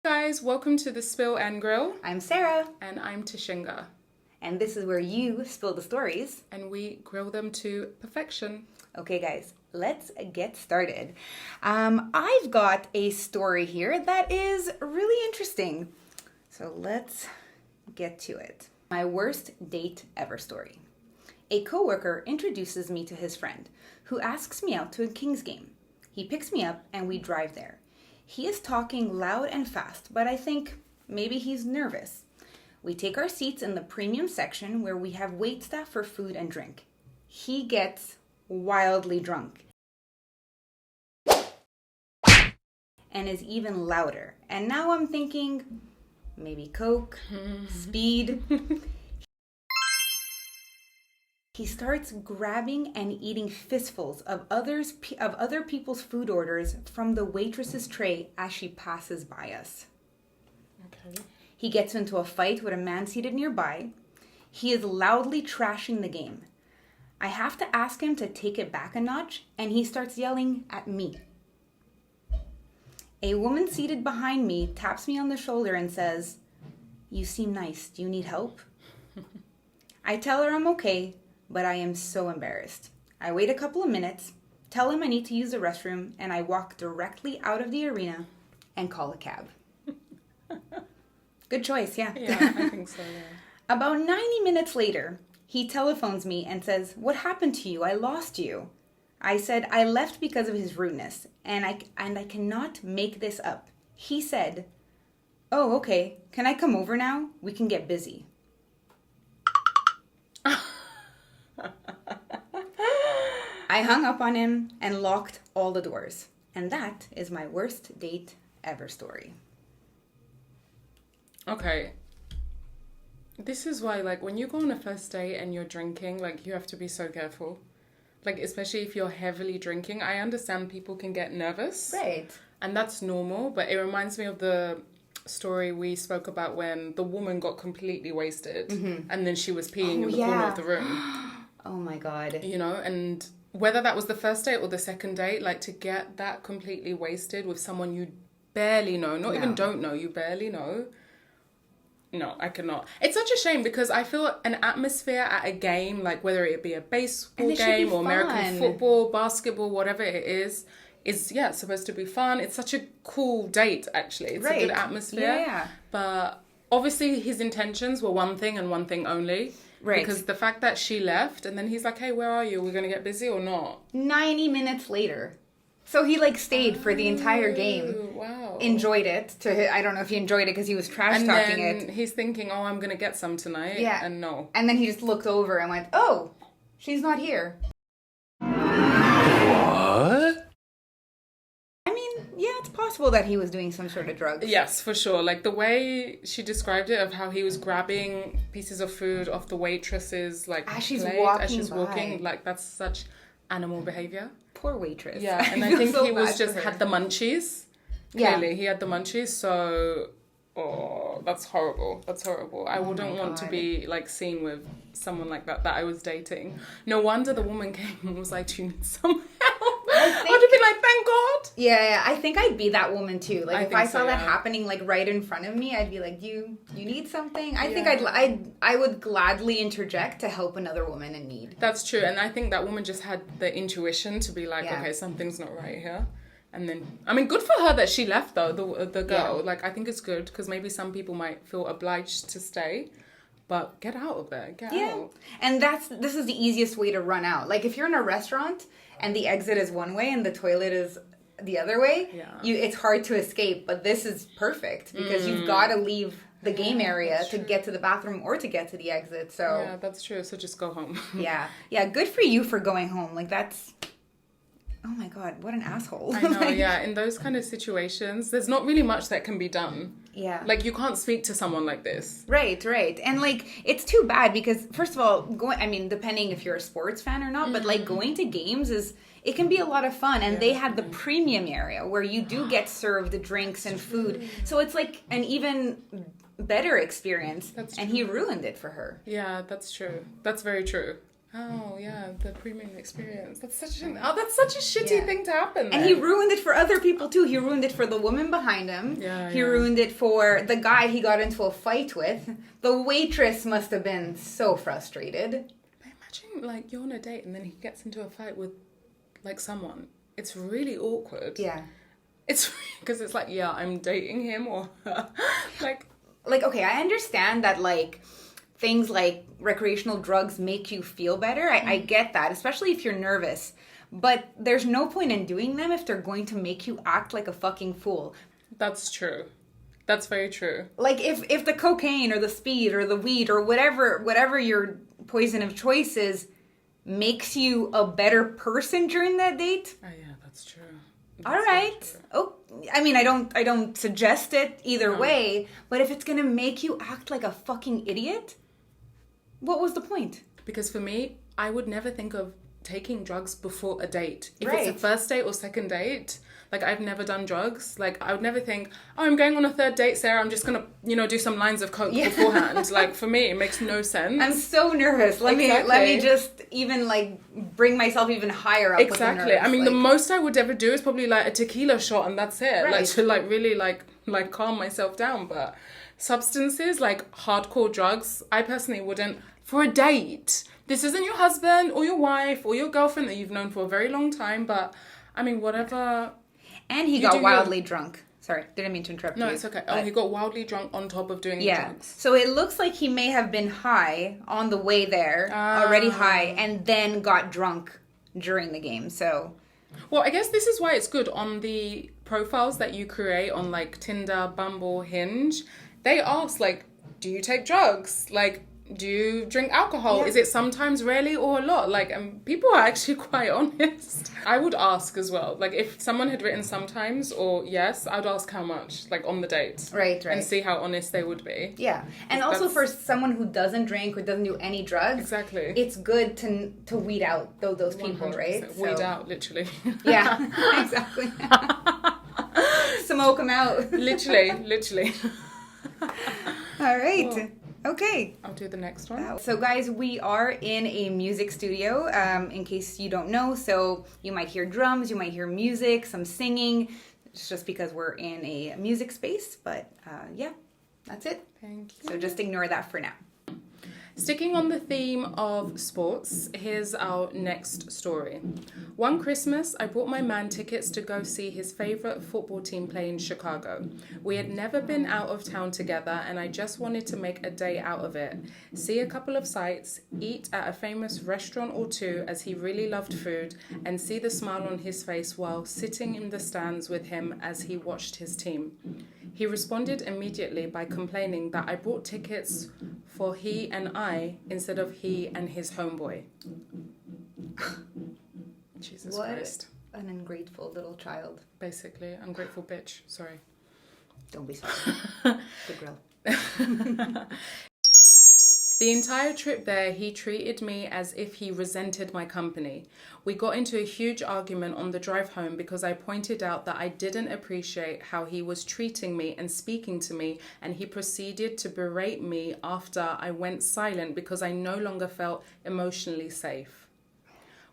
guys, welcome to the Thespillandgrill. I'm Sara. And I'm Tashinga. And this is where you spill the stories. And we grill them to perfection. Okay guys, let's get started. I've got a story here that is really interesting. So let's get to it. My worst date ever story. A coworker introduces me to his friend, who asks me out to a Kings game. He picks me up and we drive there. He is talking loud and fast, but I think maybe he's nervous. We take our seats in the premium section where we have waitstaff for food and drink. He gets wildly drunk and is even louder. And now I'm thinking, maybe Coke, speed. He starts grabbing and eating fistfuls of other people's food orders from the waitress's tray as she passes by us. Okay. He gets into a fight with a man seated nearby. He is loudly trashing the game. I have to ask him to take it back a notch, and he starts yelling at me. A woman seated behind me taps me on the shoulder and says, "You seem nice. Do you need help?" I tell her I'm okay, but I am so embarrassed. I wait a couple of minutes, tell him I need to use the restroom, and I walk directly out of the arena and call a cab. Good choice, yeah. Yeah, I think so, yeah. About 90 minutes later, he telephones me and says, "What happened to you? I lost you." I said I left because of his rudeness, and I cannot make this up. He said, "Oh, okay. Can I come over now? We can get busy." I hung up on him and locked all the doors. And that is my worst date ever story. Okay. This is why, like, when you go on a first date and you're drinking, like, you have to be so careful. Like, especially if you're heavily drinking. I understand people can get nervous. Right. And that's normal, but it reminds me of the story we spoke about when the woman got completely wasted and then she was peeing in the corner of the room. Oh my God. You know, and whether that was the first date or the second date, like, to get that completely wasted with someone you barely know, not even don't know, you barely know. No, I cannot. It's such a shame because I feel an atmosphere at a game, like whether it be a baseball game or American football, basketball, whatever it is supposed to be fun. It's such a cool date, actually. It's a good atmosphere. Yeah. But obviously his intentions were one thing and one thing only. Right. Because the fact that she left and then he's like, "Hey, where are you? We're going to get busy or not?" 90 minutes later. So he stayed for the entire game. Wow. Enjoyed it. I don't know if he enjoyed it because he was trash talking it. And then he's thinking, "Oh, I'm going to get some tonight." Yeah. And no. And then he just looked over and went, "Oh, she's not here." What? I mean, yeah, it's possible that he was doing some sort of drugs. Yes, for sure. Like the way she described it of how he was grabbing pieces of food off the waitress's as she's plate walking, like that's such animal behavior. Poor waitress. Yeah, and I think he was just had the munchies. Clearly, he had the munchies, so that's horrible. That's horrible. I wouldn't want to be seen with someone like that I was dating. No wonder the woman came and was like, "Do you need some help?" I would have been like, "Thank God." Yeah, I think I'd be that woman too. If I saw that yeah. happening right in front of me, I'd be like, "You need something?" I think I would gladly interject to help another woman in need. That's true, and I think that woman just had the intuition to be like, "Okay, something's not right here." And then, I mean, good for her that she left though, the girl. Yeah. I think it's good because maybe some people might feel obliged to stay, but get out of there, get out. And this is the easiest way to run out. If you're in a restaurant and the exit is one way and the toilet is the other way, it's hard to escape. But this is perfect because you've got to leave the game area to get to the bathroom or to get to the exit. So yeah, that's true. So just go home. yeah. Good for you for going home. That's. Oh my God, what an asshole. I know, yeah. In those kind of situations, there's not really much that can be done. Yeah. You can't speak to someone like this. Right. And it's too bad because first of all, depending if you're a sports fan or not, but going to games it can be a lot of fun. And they had the premium area where you do get served drinks and food. So it's an even better experience. That's true. And he ruined it for her. Yeah, that's true. That's very true. Oh yeah, the premium experience. That's such a shitty thing to happen. And he ruined it for other people too. He ruined it for the woman behind him. He ruined it for the guy he got into a fight with. The waitress must have been so frustrated. But imagine like you're on a date and then he gets into a fight with like someone. It's really awkward. Yeah. It's because it's like, yeah, I'm dating him or her. like okay, I understand that like things like recreational drugs make you feel better. I get that, especially if you're nervous. But there's no point in doing them if they're going to make you act like a fucking fool. That's true. That's very true. Like if the cocaine or the speed or the weed or whatever your poison of choice is makes you a better person during that date. Oh yeah, that's true. All right. True. Oh, I mean, I don't suggest it either way, but if it's going to make you act like a fucking idiot, what was the point? Because for me, I would never think of taking drugs before a date. If it's a first date or second date, like I've never done drugs. Like I would never think, oh, I'm going on a third date, Sarah. I'm just going to, do some lines of coke beforehand. Like for me, it makes no sense. I'm so nervous. Let me just even like bring myself even higher up. Exactly. With the nerves. I mean, the most I would ever do is probably like a tequila shot and that's it. Like to like really like calm myself down. But substances like hardcore drugs, I personally wouldn't for a date. This isn't your husband or your wife or your girlfriend that you've known for a very long time, but I mean, whatever. And he got wildly drunk. Sorry, didn't mean to interrupt you. No, it's okay. Oh, he got wildly drunk on top of doing drugs. So it looks like he may have been high on the way there, already high, and then got drunk during the game. So, well, I guess this is why it's good on the profiles that you create on like Tinder, Bumble, Hinge. They ask like, do you take drugs? Like, do you drink alcohol? Yeah. Is it sometimes, rarely, or a lot? Like, people are actually quite honest. I would ask as well. Like, if someone had written sometimes or yes, I'd ask how much, like, on the date. Right. And see how honest they would be. Yeah. And also for someone who doesn't drink or doesn't do any drugs. Exactly. It's good to weed out those people, 100%. Right? Weed out, literally. Yeah, exactly. Smoke them out. Literally. All right. Whoa. Okay. I'll do the next one. So guys, we are in a music studio, in case you don't know. So you might hear drums, you might hear music, some singing. It's just because we're in a music space. But yeah, that's it. Thank you. So just ignore that for now. Sticking on the theme of sports, here's our next story. One Christmas, I bought my man tickets to go see his favourite football team play in Chicago. We had never been out of town together and I just wanted to make a day out of it. See a couple of sights, eat at a famous restaurant or two as he really loved food, and see the smile on his face while sitting in the stands with him as he watched his team. He responded immediately by complaining that I bought tickets for he and I instead of he and his homeboy. Jesus Christ. What an ungrateful little child. Basically, ungrateful bitch. Sorry. Don't be sorry. The grill. The entire trip there, he treated me as if he resented my company. We got into a huge argument on the drive home because I pointed out that I didn't appreciate how he was treating me and speaking to me, and he proceeded to berate me after I went silent because I no longer felt emotionally safe.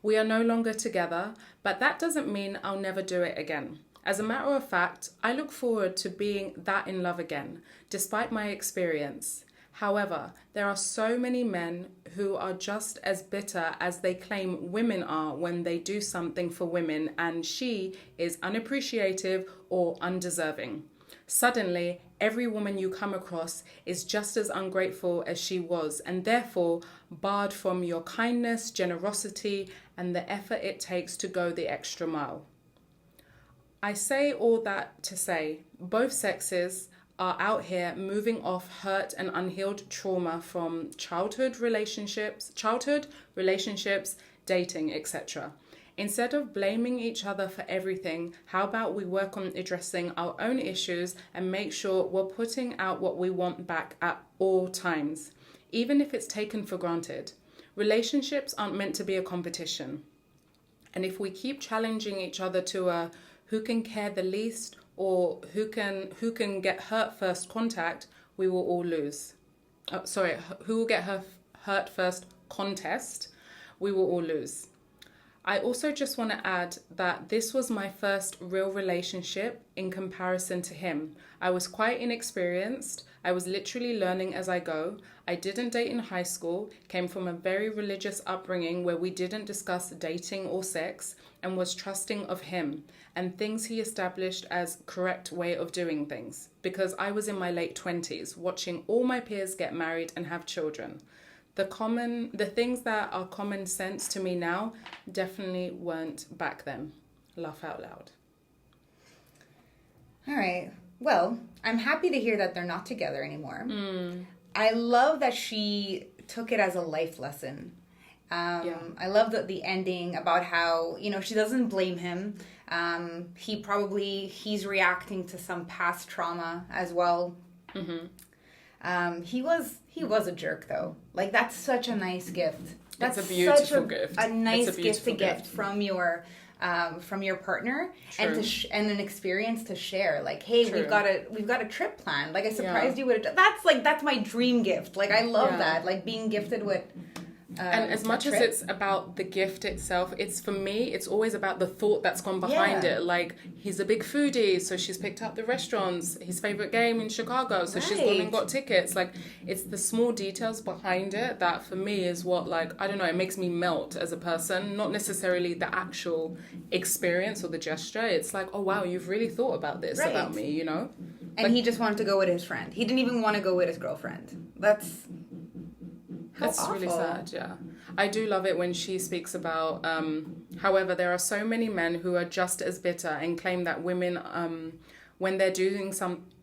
We are no longer together, but that doesn't mean I'll never do it again. As a matter of fact, I look forward to being that in love again, despite my experience. However, there are so many men who are just as bitter as they claim women are when they do something for women and she is unappreciative or undeserving. Suddenly, every woman you come across is just as ungrateful as she was and therefore barred from your kindness, generosity, and the effort it takes to go the extra mile. I say all that to say, both sexes are out here moving off hurt and unhealed trauma from childhood relationships, dating, etc. Instead of blaming each other for everything, how about we work on addressing our own issues and make sure we're putting out what we want back at all times, even if it's taken for granted. Relationships aren't meant to be a competition. And if we keep challenging each other to a who can care the least or who can get hurt first contact, we will all lose. Who will get hurt first contest, we will all lose. I also just want to add that this was my first real relationship in comparison to him. I was quite inexperienced. I was literally learning as I go. I didn't date in high school, came from a very religious upbringing where we didn't discuss dating or sex, and was trusting of him and things he established as correct way of doing things. Because I was in my late 20s, watching all my peers get married and have children. The things that are common sense to me now definitely weren't back then. Laugh out loud. All right. Well, I'm happy to hear that they're not together anymore. I love that she took it as a life lesson. I love the ending about how, she doesn't blame him. He's reacting to some past trauma as well. He was a jerk though. Like, that's such a nice gift. That's a beautiful gift. A nice gift to get from your partner. True. and an experience to share. Like, hey, True. we've got a trip planned. Like, I surprised you with it. That's my dream gift. Like, I love that. Like, being gifted with. And as much as it's about the gift itself, for me, it's always about the thought that's gone behind it. Like, he's a big foodie, so she's picked up the restaurants, his favorite game in Chicago, so she's gone and got tickets. Like, it's the small details behind it that for me is what, like, I don't know, it makes me melt as a person, not necessarily the actual experience or the gesture. It's like, oh wow, you've really thought about this about me, And like, he just wanted to go with his friend. He didn't even want to go with his girlfriend. That's really sad, yeah. I do love it when she speaks about, however, there are so many men who are just as bitter and claim that women, when they're doing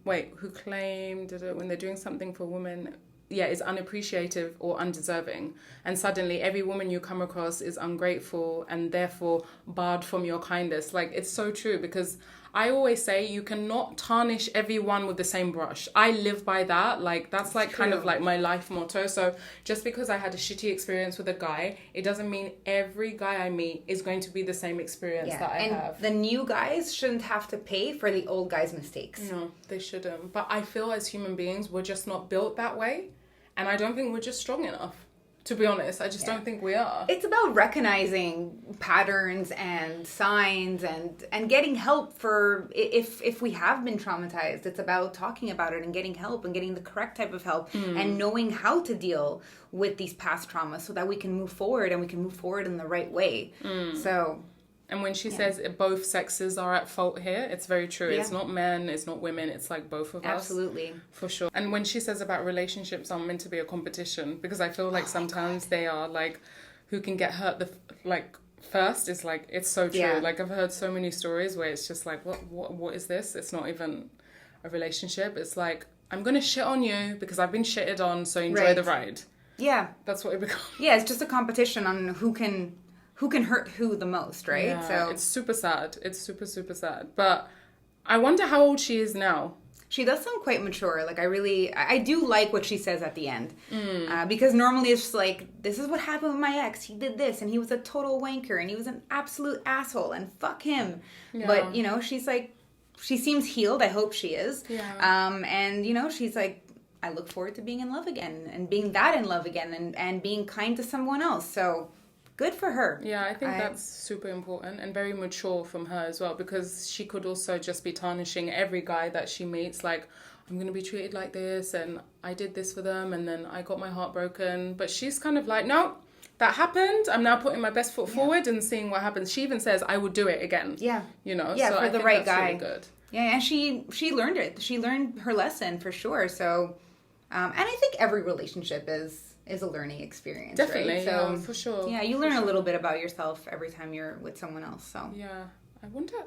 when they're doing something for women, is unappreciative or undeserving. And suddenly every woman you come across is ungrateful and therefore barred from your kindness. Like, it's so true, because I always say you cannot tarnish everyone with the same brush. I live by that. Like, that's like kind of like my life motto. So just because I had a shitty experience with a guy, it doesn't mean every guy I meet is going to be the same experience that I have. The new guys shouldn't have to pay for the old guys' mistakes. No, they shouldn't. But I feel as human beings, we're just not built that way. And I don't think we're just strong enough. To be honest, I just don't think we are. It's about recognizing patterns and signs and getting help for if we have been traumatized. It's about talking about it and getting help and getting the correct type of help and knowing how to deal with these past traumas so that we can move forward and we can move forward in the right way. And when she says both sexes are at fault here, it's very true. Yeah. It's not men, it's not women, it's like both of us. Absolutely. For sure. And when she says about relationships aren't meant to be a competition, because I feel like sometimes they are, like, who can get hurt first is like, it's so true. Yeah. Like, I've heard so many stories where it's just like, what is this? It's not even a relationship. It's like, I'm going to shit on you because I've been shitted on, so enjoy the ride. Yeah. That's what it becomes. Yeah, it's just a competition on who can hurt who the most, right? Yeah, so it's super sad. It's super, super sad. But I wonder how old she is now. She does sound quite mature. Like, I do like what she says at the end. Because normally it's just like, this is what happened with my ex. He did this, and he was a total wanker, and he was an absolute asshole, and fuck him. Yeah. But, she's like, she seems healed. I hope she is. Yeah. And, she's like, I look forward to being in love again, and being that in love again, and being kind to someone else. So good for her. Yeah, I think that's super important and very mature from her as well, because she could also just be tarnishing every guy that she meets. Like, I'm going to be treated like this, and I did this for them, and then I got my heart broken. But she's kind of like, no, that happened. I'm now putting my best foot forward and seeing what happens. She even says, I would do it again. Yeah. Yeah, so for the right guy. Really good. Yeah, and she learned it. She learned her lesson for sure. So, and I think every relationship is a learning experience. Definitely, right? So, yeah, for sure. Yeah, you learn a little bit about yourself every time you're with someone else. So yeah,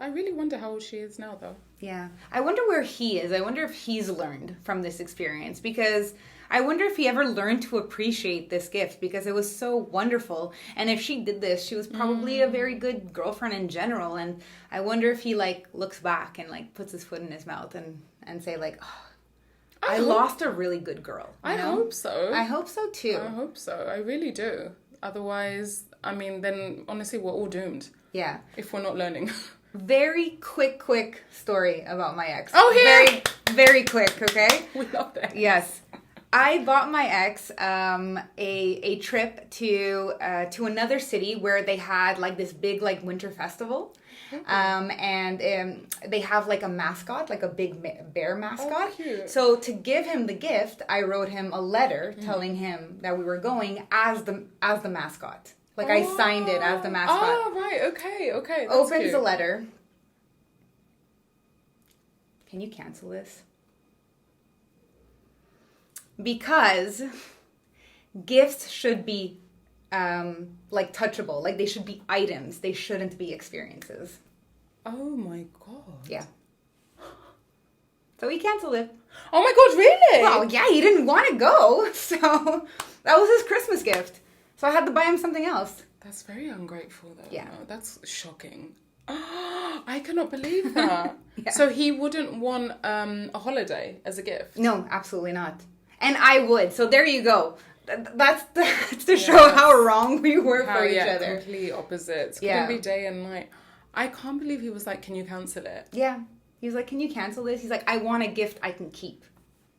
I really wonder how old she is now, though. Yeah, I wonder where he is. I wonder if he's learned from this experience, because I wonder if he ever learned to appreciate this gift, because it was so wonderful. And if she did this, she was probably a very good girlfriend in general. And I wonder if he looks back and puts his foot in his mouth and say oh, I lost a really good girl. I hope so. I hope so too. I hope so. I really do. Otherwise, then honestly, we're all doomed. Yeah. If we're not learning. Very quick story about my ex. Oh, yeah. Very, very quick, okay? We love that. Yes. I bought my ex a trip to another city where they had like this big like winter festival. And they have like a mascot, like a big bear mascot. Oh, cute. So to give him the gift, I wrote him a letter telling him that we were going as the mascot. Like I signed it as the mascot. Oh, right. Okay. That's Opens cute. the letter. Can you cancel this? Because gifts should be like touchable, like they should be items, they shouldn't be experiences. Oh my god. Yeah. So he canceled it. Oh my god, really? Well, yeah, he didn't want to go, so that was his Christmas gift. So I had to buy him something else. That's very ungrateful though. Yeah. No, that's shocking. I cannot believe that. Yeah. So he wouldn't want a holiday as a gift? No, absolutely not. And I would. So there you go. That's to show how wrong we were for each other. Complete opposites. Yeah. Couldn't be day and night. I can't believe he was like, can you cancel it? Yeah. He was like, can you cancel this? He's like, I want a gift I can keep.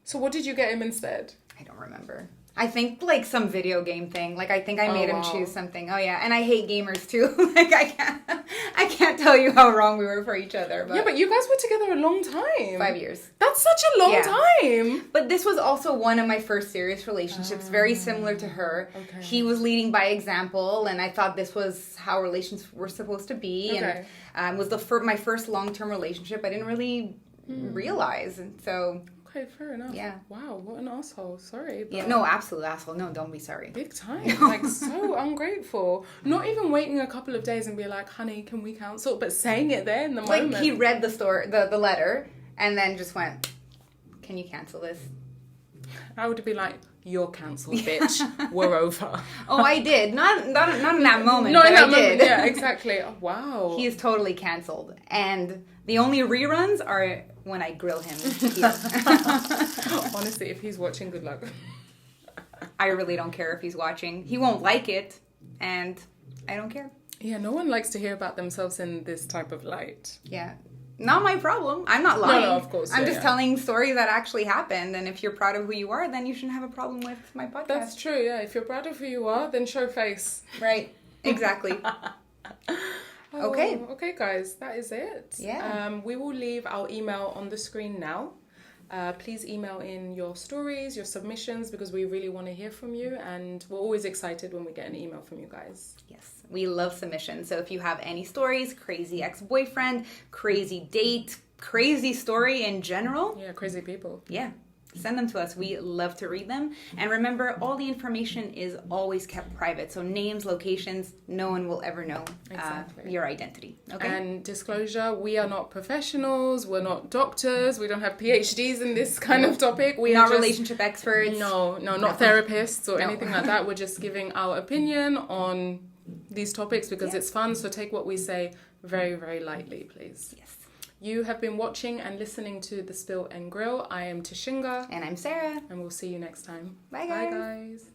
So what did you get him instead? I don't remember. I think like some video game thing. Like I think I made him choose something. Oh yeah, and I hate gamers too. Like I can't tell you how wrong we were for each other. But yeah, but you guys were together a long time. 5 years. That's such a long time. But this was also one of my first serious relationships, very similar to her. Okay. He was leading by example, and I thought this was how relations were supposed to be. Okay. And it was my first long-term relationship. I didn't really realize, and so. Okay, fair enough. Yeah. Wow, what an asshole. Sorry. But Yeah, no, absolute asshole. No, don't be sorry. big time. Like, so ungrateful. Not even waiting a couple of days and be like, honey, can we cancel? But saying it there in the moment. Like, he read the letter, and then just went, can you cancel this? I would be like, you're cancelled, bitch. We're over. Oh, I did. Not in that moment, No, but in that I moment. did. Yeah, exactly. Oh, wow. He is totally cancelled. And the only reruns are when I grill him here. Honestly, if he's watching, good luck. I really don't care if he's watching. He won't like it, and I don't care. Yeah, no one likes to hear about themselves in this type of light. Yeah. Not my problem. I'm not lying. No, of course. I'm yeah, just telling stories that actually happened, and if you're proud of who you are, then you shouldn't have a problem with my podcast. That's true, yeah. If you're proud of who you are, then show face. Right. Exactly. Okay. Okay, guys, that is it. Yeah. We will leave our email on the screen now. Please email in your stories, your submissions, because we really want to hear from you, and we're always excited when we get an email from you guys. Yes, we love submissions. So if you have any stories, crazy ex-boyfriend, crazy date, crazy story in general, Yeah, crazy people. yeah, send them to us. We love to read them. And remember, all the information is always kept private. So names, locations, no one will ever know Exactly. your identity. Okay. And disclosure, we are not professionals, we're not doctors, we don't have PhDs in this kind of topic. We not are just, relationship experts. No, not therapists or No. anything like that. We're just giving our opinion on these topics because Yeah. it's fun. So take what we say very, very lightly, please. Yes. You have been watching and listening to The Spill and Grill. I am Tashinga. And I'm Sarah. And we'll see you next time. Bye, Bye, guys. guys.